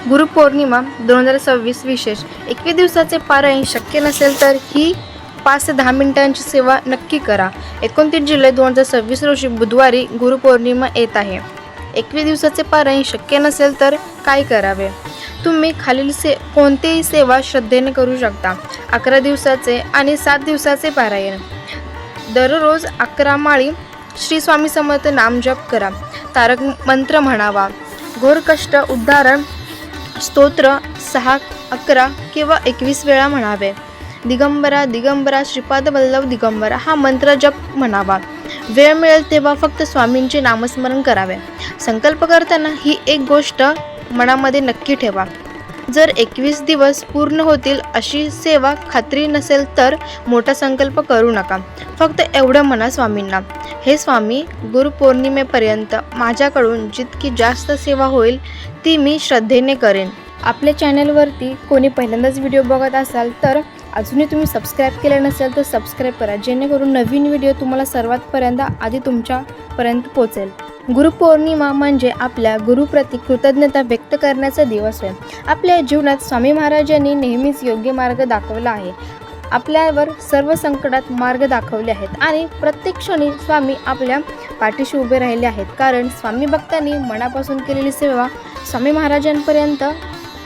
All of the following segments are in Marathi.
गुरुपौर्णिमा 2026 विशेष 21 दिवसाचे पारायण शक्य नसेल तर ही 5 ते 10 मिनिटांची सेवा नक्की करा। 29 जुलै 2026 रोजी बुधवारी गुरुपौर्णिमा येत आहे। 21 दिवसाचे पारायण शक्य नसेल तर काय करावे? तुम्ही खालील कोणतीही सेवा श्रद्धेने करू शकता। 11 दिवसाचे आणि 7 दिवसाचे पारायण। दररोज 11 माळी श्री स्वामी समर्थ नामजप करा। तारक मंत्र म्हणावा। घोर कष्ट उद्धारण स्तोत्र 6, 11 किंवा 21 वेळा म्हणावे। दिगंबरा दिगंबरा श्रीपाद वल्लभ दिगंबरा हा मंत्र जप म्हणावा। वेळ मिळेल तेव्हा फक्त स्वामींचे नामस्मरण करावे। संकल्प करताना ही एक गोष्ट मनामध्ये नक्की ठेवा, जर 21 दिवस पूर्ण होतील अशी सेवा खात्री नसेल तर मोठा संकल्प करू नका। फक्त एवढं म्हणा स्वामींना, हे स्वामी, गुरुपौर्णिमेपर्यंत माझ्याकडून जितकी जास्त सेवा होईल ती मी श्रद्धेने करेन। आपल्या चॅनलवरती कोणी पहिल्यांदाच व्हिडिओ बघत असाल तर अजूनही तुम्ही सबस्क्राईब केले नसेल तर सबस्क्राईब करा, जेणेकरून नवीन व्हिडिओ तुम्हाला सर्वात आधी तुमच्यापर्यंत पोहोचेल। गुरुपौर्णिमा म्हणजे आपल्या गुरुप्रती कृतज्ञता व्यक्त करण्याचा दिवस आहे। आपल्या जीवनात स्वामी महाराजांनी नेहमीच योग्य मार्ग दाखवला आहे। आपल्यावर सर्व संकटात मार्ग दाखवले आहेत आणि प्रत्येक क्षणी स्वामी आपल्या पाठीशी उभे राहिले आहेत, कारण स्वामी भक्तांनी मनापासून केलेली सेवा स्वामी महाराजांपर्यंत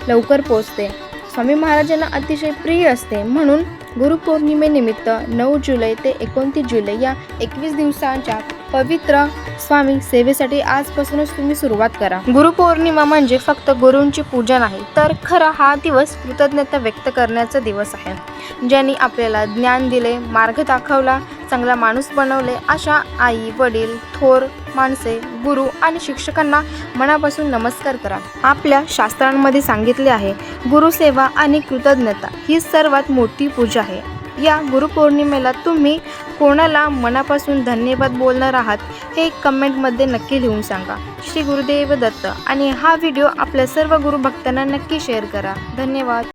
लवकर पोहोचते, स्वामी महाराजांना अतिशय प्रिय असते। म्हणून गुरुपौर्णिमेनिमित्त 9 जुलै ते 29 जुलै या 21 दिवसांच्या पवित्र स्वामी सेवेसाठी आजपासूनच तुम्ही सुरुवात करा। गुरुपौर्णिमा म्हणजे फक्त गुरूंची पूजा नाही, तर खरा हा दिवस कृतज्ञता व्यक्त करण्याचा दिवस आहे। ज्यांनी आपल्याला ज्ञान दिले, मार्ग दाखवला, चांगला माणूस बनवले, अशा आई वडील, थोर माणसे, गुरु आणि शिक्षकांना मनापासून नमस्कार करा। आपल्या शास्त्रांमध्ये सांगितले आहे, गुरुसेवा आणि कृतज्ञता ही सर्वात मोठी पूजा आहे। या गुरुपौर्णिमेला तुम्ही कोणाला मनापासून धन्यवाद बोलणार आहात हे कमेंटमध्ये नक्की लिहून सांगा। श्री गुरुदेव दत्त। आणि हा व्हिडिओ आपल्या सर्व गुरुभक्तांना नक्की शेअर करा। धन्यवाद।